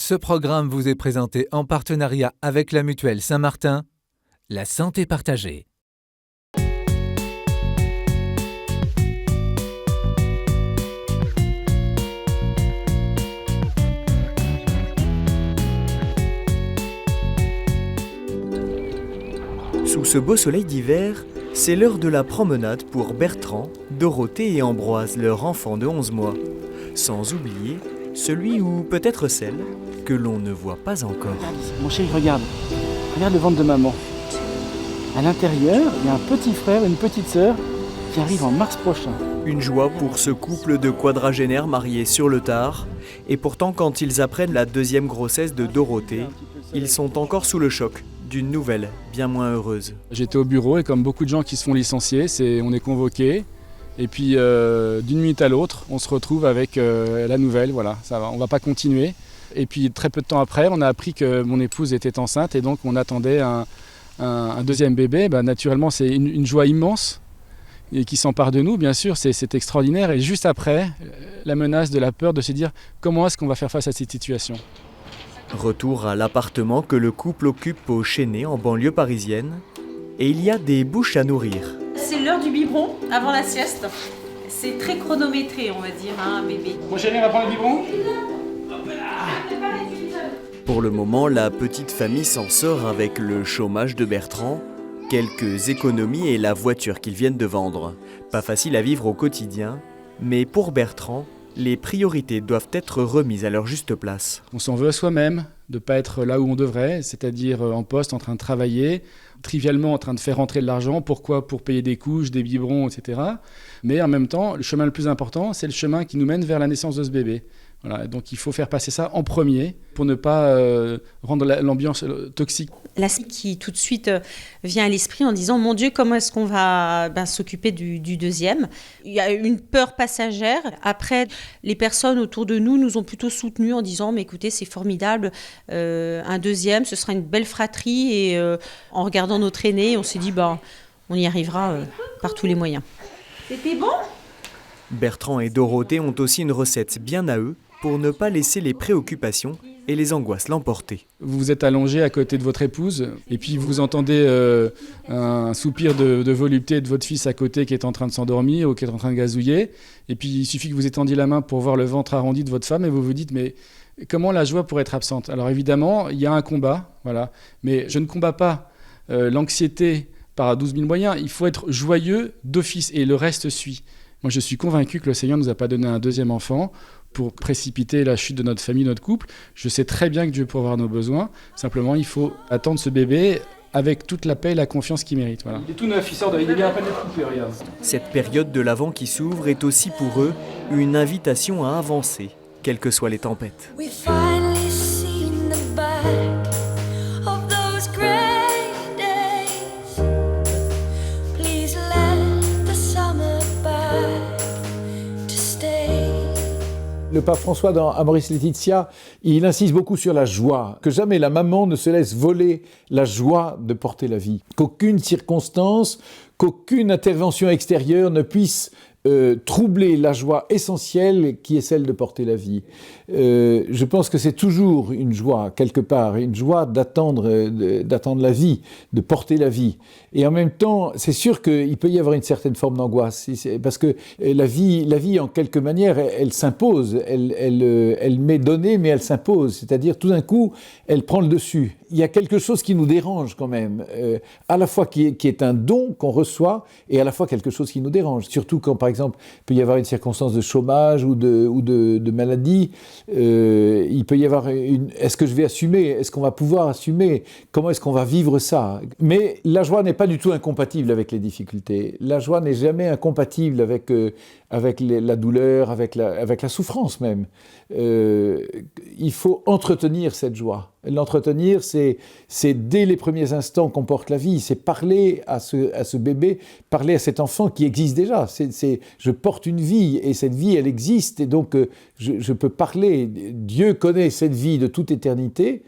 Ce programme vous est présenté en partenariat avec la Mutuelle Saint-Martin, la santé partagée. Sous ce beau soleil d'hiver, c'est l'heure de la promenade pour Bertrand, Dorothée et Ambroise, leur enfant de 11 mois. Sans oublier celui ou peut-être celle que l'on ne voit pas encore. Mon chéri, regarde le ventre de maman. À l'intérieur, il y a un petit frère et une petite sœur qui arrivent en mars prochain. Une joie pour ce couple de quadragénaires mariés sur le tard. Et pourtant, quand ils apprennent la deuxième grossesse de Dorothée, ils sont encore sous le choc d'une nouvelle bien moins heureuse. J'étais au bureau et comme beaucoup de gens qui se font licencier, on est convoqués. Et puis d'une minute à l'autre, on se retrouve avec la nouvelle, voilà, ça va, on ne va pas continuer. Et puis très peu de temps après, on a appris que mon épouse était enceinte et donc on attendait un deuxième bébé. Naturellement, c'est une joie immense et qui s'empare de nous, bien sûr, c'est extraordinaire. Et juste après, la menace de la peur de se dire comment est-ce qu'on va faire face à cette situation. Retour à l'appartement que le couple occupe au Chesnay, en banlieue parisienne. Et il y a des bouches à nourrir. C'est l'heure du biberon avant la sieste. C'est très chronométré, on va dire, un bébé. Mon chéri, on va prendre le biberon ? Pour le moment, la petite famille s'en sort avec le chômage de Bertrand, quelques économies et la voiture qu'ils viennent de vendre. Pas facile à vivre au quotidien, mais pour Bertrand, les priorités doivent être remises à leur juste place. On s'en veut à soi-même de ne pas être là où on devrait, c'est-à-dire en poste, en train de travailler, trivialement en train de faire rentrer de l'argent. Pourquoi ? Pour payer des couches, des biberons, etc. Mais en même temps, le chemin le plus important, c'est le chemin qui nous mène vers la naissance de ce bébé. Voilà, donc il faut faire passer ça en premier pour ne pas rendre l'ambiance toxique. La qui tout de suite vient à l'esprit en disant « Mon Dieu, comment est-ce qu'on va s'occuper du deuxième ?» Il y a une peur passagère. Après, les personnes autour de nous ont plutôt soutenus en disant « Mais écoutez, c'est formidable, un deuxième, ce sera une belle fratrie. » Et en regardant notre aîné, on s'est dit « On y arrivera par tous les moyens. » C'était bon ? Bertrand et Dorothée ont aussi une recette bien à eux pour ne pas laisser les préoccupations et les angoisses l'emporter. Vous vous êtes allongé à côté de votre épouse et puis vous entendez un soupir de volupté de votre fils à côté qui est en train de s'endormir ou qui est en train de gazouiller. Et puis il suffit que vous étendiez la main pour voir le ventre arrondi de votre femme et vous vous dites mais comment la joie pourrait être absente ? Alors évidemment, il y a un combat, voilà. Mais je ne combats pas l'anxiété par 12 000 moyens. Il faut être joyeux d'office et le reste suit. Moi, je suis convaincu que le Seigneur ne nous a pas donné un deuxième enfant pour précipiter la chute de notre famille, notre couple. Je sais très bien que Dieu pourra nos besoins. Simplement, il faut attendre ce bébé avec toute la paix et la confiance qu'il mérite. Voilà. Il est tout neuf, il est bien à peine coupé, regarde. Cette période de l'Avent qui s'ouvre est aussi pour eux une invitation à avancer, quelles que soient les tempêtes. Le pape François, dans Amoris Laetitia, il insiste beaucoup sur la joie, que jamais la maman ne se laisse voler la joie de porter la vie, qu'aucune circonstance, qu'aucune intervention extérieure ne puisse troubler la joie essentielle qui est celle de porter la vie. Je pense que c'est toujours une joie, quelque part, une joie d'attendre la vie, de porter la vie. Et en même temps, c'est sûr qu'il peut y avoir une certaine forme d'angoisse, parce que la vie en quelque manière, elle s'impose, elle m'est donnée, mais elle s'impose. C'est-à-dire, tout d'un coup, elle prend le dessus. Il y a quelque chose qui nous dérange quand même, à la fois qui est un don qu'on reçoit, et à la fois quelque chose qui nous dérange. Surtout quand, par exemple, il peut y avoir une circonstance de chômage ou de maladie, il peut y avoir est-ce que je vais assumer ? Est-ce qu'on va pouvoir assumer ? Comment est-ce qu'on va vivre ça ? Mais la joie n'est pas du tout incompatible avec les difficultés. La joie n'est jamais incompatible avec la douleur, avec la souffrance même. Il faut entretenir cette joie. L'entretenir, c'est dès les premiers instants qu'on porte la vie, c'est parler à ce bébé, parler à cet enfant qui existe déjà. Je porte une vie et cette vie, elle existe et donc je peux parler. Dieu connaît cette vie de toute éternité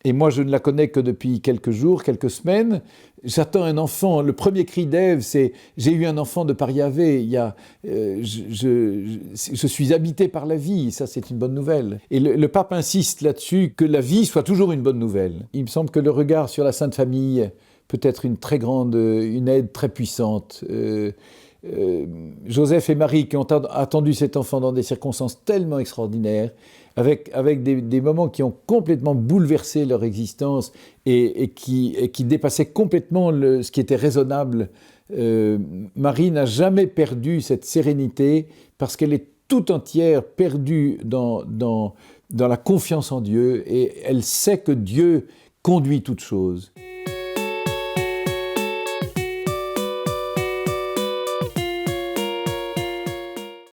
Et moi, je ne la connais que depuis quelques jours, quelques semaines. J'attends un enfant. Le premier cri d'Ève, c'est « J'ai eu un enfant de par Yahvé. Je suis habité par la vie. » Ça, c'est une bonne nouvelle. Et le pape insiste là-dessus, que la vie soit toujours une bonne nouvelle. Il me semble que le regard sur la Sainte Famille peut être une aide très puissante. Joseph et Marie qui ont attendu cet enfant dans des circonstances tellement extraordinaires, avec des moments qui ont complètement bouleversé leur existence et qui dépassaient complètement ce qui était raisonnable. Marie n'a jamais perdu cette sérénité parce qu'elle est tout entière perdue dans la confiance en Dieu et elle sait que Dieu conduit toutes choses.